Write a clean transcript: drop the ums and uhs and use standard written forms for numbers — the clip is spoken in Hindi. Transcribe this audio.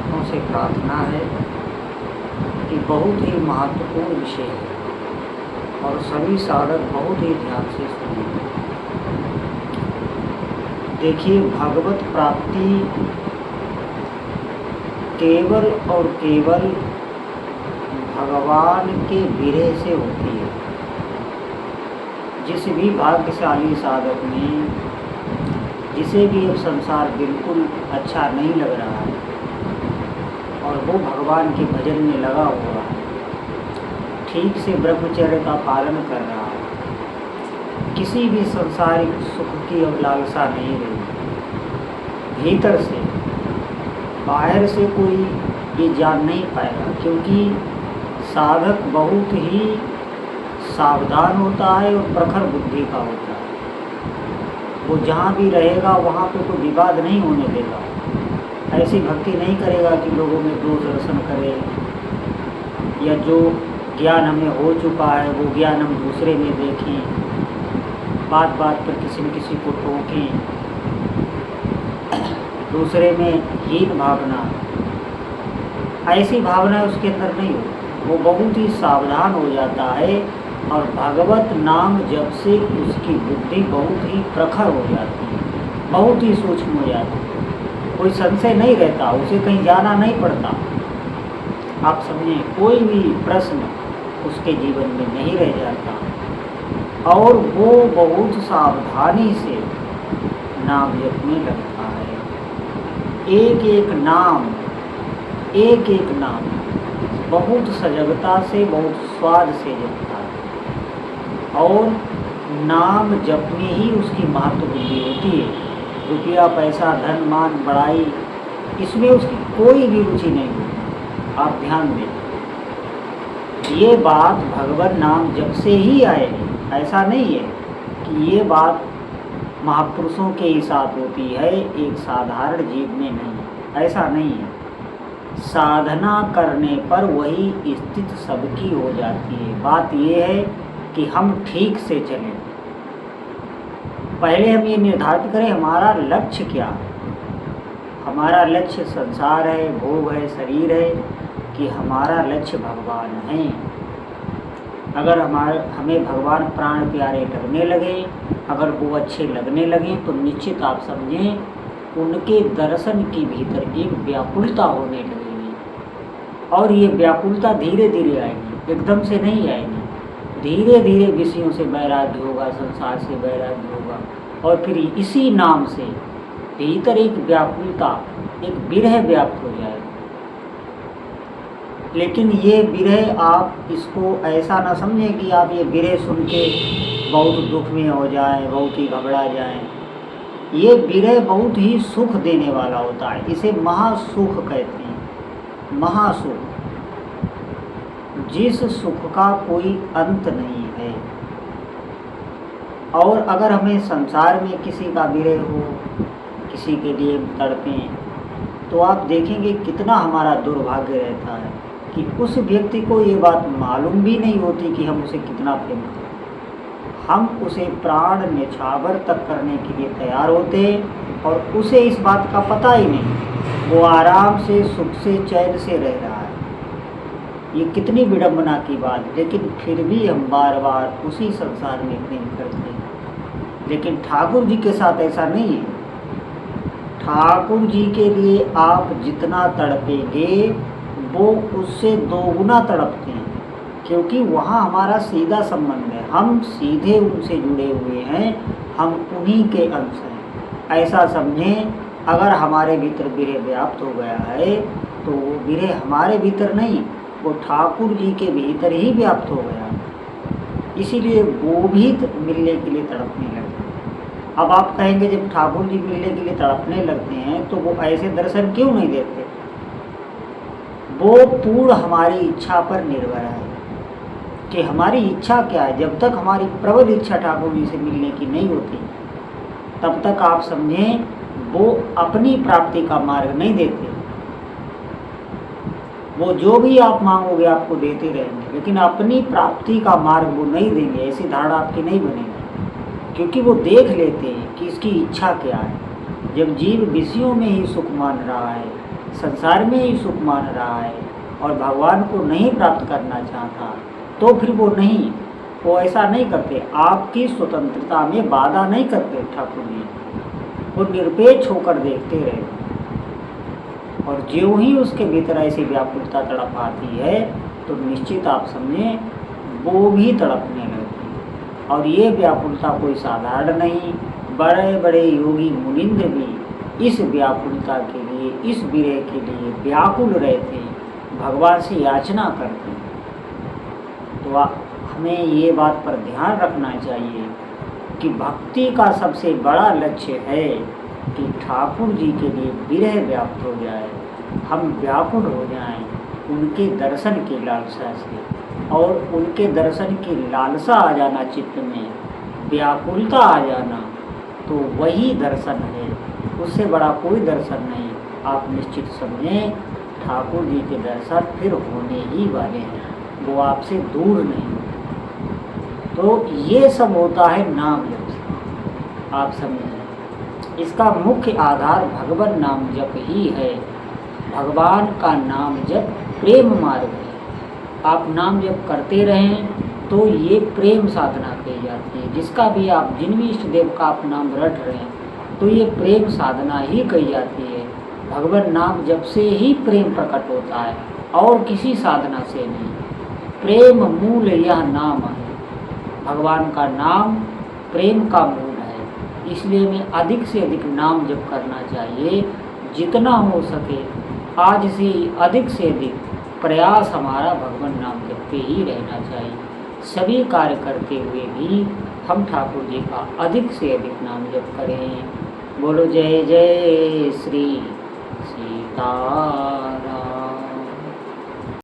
भक्तों से प्रार्थना है कि बहुत ही महत्वपूर्ण विषय है और सभी साधक बहुत ही ध्यान से सुनिए। देखिए, भगवत प्राप्ति केवल और केवल भगवान के विरह से होती है। जिस भी भाग्यशाली साधक में, जिसे भी अब संसार बिल्कुल अच्छा नहीं लग रहा है और वो भगवान के भजन में लगा हुआ है, ठीक से ब्रह्मचर्य का पालन कर रहा है, किसी भी संसारिक सुख की अब लालसा नहीं रही, भीतर से, बाहर से कोई ये जान नहीं पाएगा, क्योंकि साधक बहुत ही सावधान होता है और प्रखर बुद्धि का होता है। वो जहाँ भी रहेगा वहाँ पे कोई विवाद नहीं होने देगा। ऐसी भक्ति नहीं करेगा कि लोगों में दोष दर्शन करे, या जो ज्ञान हमें हो चुका है वो ज्ञान हम दूसरे में देखें, बात बात पर किसी न किसी को टोकें, दूसरे में हीन भावना, ऐसी भावना उसके अंदर नहीं हो। वो बहुत ही सावधान हो जाता है और भगवत नाम जब से उसकी बुद्धि बहुत ही प्रखर हो जाती है, बहुत ही सूक्ष्म हो जाती है। कोई संशय नहीं रहता, उसे कहीं जाना नहीं पड़ता। आप समझें, कोई भी प्रश्न उसके जीवन में नहीं रह जाता और वो बहुत सावधानी से नाम जपने लगता है। एक एक नाम बहुत सजगता से, बहुत स्वाद से जपता है और नाम जप में ही उसकी महत्व बुद्धि होती है। रुपया, पैसा, धन, मान, बड़ाई, इसमें उसकी कोई भी रुचि नहीं होती। आप ध्यान दें, ये बात भगवान नाम जप से ही आएगी। ऐसा नहीं है कि ये बात महापुरुषों के ही साथ होती है, एक साधारण जीव में नहीं। ऐसा नहीं है। साधना करने पर वही स्थिति सबकी हो जाती है। बात ये है कि हम ठीक से चलें। पहले हम ये निर्धारित करें हमारा लक्ष्य क्या है। हमारा लक्ष्य संसार है, भोग है, शरीर है, कि हमारा लक्ष्य भगवान है। अगर हमें भगवान प्राण प्यारे लगने लगे, अगर वो अच्छे लगने लगे, तो निश्चित आप समझें उनके दर्शन के भीतर एक व्याकुलता होने लगेगी और ये व्याकुलता धीरे धीरे आएगी, एकदम से नहीं आएगी। धीरे धीरे विषयों से वैराग्य होगा, संसार से वैराग्य होगा और फिर इसी नाम से भीतर एक व्याकुलता, एक विरह व्याप्त हो जाएगा। लेकिन ये विरह, आप इसको ऐसा ना समझें कि आप ये विरह सुन के बहुत दुख में हो जाएं, बहुत ही घबरा जाएं। ये विरह बहुत ही सुख देने वाला होता है। इसे महासुख कहते हैं। महासुख, जिस सुख का कोई अंत नहीं है। और अगर हमें संसार में किसी का विरह हो, किसी के लिए तड़पें, तो आप देखेंगे कितना हमारा दुर्भाग्य रहता है कि उस व्यक्ति को ये बात मालूम भी नहीं होती कि हम उसे कितना प्रेम करते। हम उसे प्राण न्यौछावर तक करने के लिए तैयार होते और उसे इस बात का पता ही नहीं। वो आराम से, सुख से, चैन से रह रहा है। ये कितनी विडंबना की बात, लेकिन फिर भी हम बार बार उसी संसार में प्रेम करते हैं। लेकिन ठाकुर जी के साथ ऐसा नहीं है। ठाकुर जी के लिए आप जितना तड़पेंगे वो उससे दोगुना तड़पते हैं, क्योंकि वहाँ हमारा सीधा संबंध है। हम सीधे उनसे जुड़े हुए हैं, हम उन्हीं के अंश हैं। ऐसा समझें, अगर हमारे भीतर विरह व्याप्त हो गया है तो वो विरह हमारे भीतर नहीं, वो ठाकुर जी के भीतर ही व्याप्त हो गया। इसीलिए वो भी मिलने के लिए तड़पने लगते हैं। अब आप कहेंगे, जब ठाकुर जी मिलने के लिए तड़पने लगते हैं तो वो ऐसे दर्शन क्यों नहीं देते? वो पूर्ण हमारी इच्छा पर निर्भर है कि हमारी इच्छा क्या है। जब तक हमारी प्रबल इच्छा ठाकुर जी से मिलने की नहीं होती, तब तक आप समझें वो अपनी प्राप्ति का मार्ग नहीं देते। वो जो भी आप मांगोगे आपको देते रहेंगे, लेकिन अपनी प्राप्ति का मार्ग वो नहीं देंगे। ऐसी धारणा आपकी नहीं बनेगी, क्योंकि वो देख लेते हैं कि इसकी इच्छा क्या है। जब जीव विषयों में ही सुख मान रहा है, संसार में ही सुख मान रहा है और भगवान को नहीं प्राप्त करना चाहता, तो फिर वो ऐसा नहीं करते, आपकी स्वतंत्रता में बाधा नहीं करते ठाकुर जी। वो निरपेक्ष होकर देखते रहते, और ज्यों ही उसके भीतर ऐसी व्याकुलता तड़प आती है तो निश्चित आप समझें वो भी तड़पने लगती है। और ये व्याकुलता कोई साधारण नहीं, बड़े बड़े योगी मुनिंद्र भी इस व्याकुलता के लिए, इस विरह के लिए व्याकुल रहते, भगवान से याचना करते। तो हमें ये बात पर ध्यान रखना चाहिए कि भक्ति का सबसे बड़ा लक्ष्य है कि ठाकुर जी के लिए विरह व्याप्त हो जाए, हम व्याकुल हो जाएं उनके दर्शन की लालसा से, और उनके दर्शन की लालसा आ जाना चित्त में, व्याकुलता आ जाना, तो वही दर्शन है, उससे बड़ा कोई दर्शन नहीं। आप निश्चित समझें ठाकुर जी के दर्शन फिर होने ही वाले हैं, वो आपसे दूर नहीं। तो ये सब होता है नाम जप से, आप समझें इसका मुख्य आधार भगवान नाम जप ही है। भगवान का नाम जप प्रेम मार्ग है। आप नाम जप करते रहें तो ये प्रेम साधना कही जाती है। जिसका भी आप, जिन भी इष्ट देव का आप नाम रट रहे हैं तो ये प्रेम साधना ही कही जाती है। भगवान नाम जप से ही प्रेम प्रकट होता है और किसी साधना से नहीं। प्रेम मूल यह नाम है, भगवान का नाम प्रेम का मूल है। इसलिए हमें अधिक से अधिक नाम जप करना चाहिए, जितना हो सके आज से अधिक से अधिक प्रयास हमारा भगवान नाम जप पे ही रहना चाहिए। सभी कार्य करते हुए भी हम ठाकुर जी का अधिक से अधिक नाम जप करें। बोलो जय जय श्री सीता।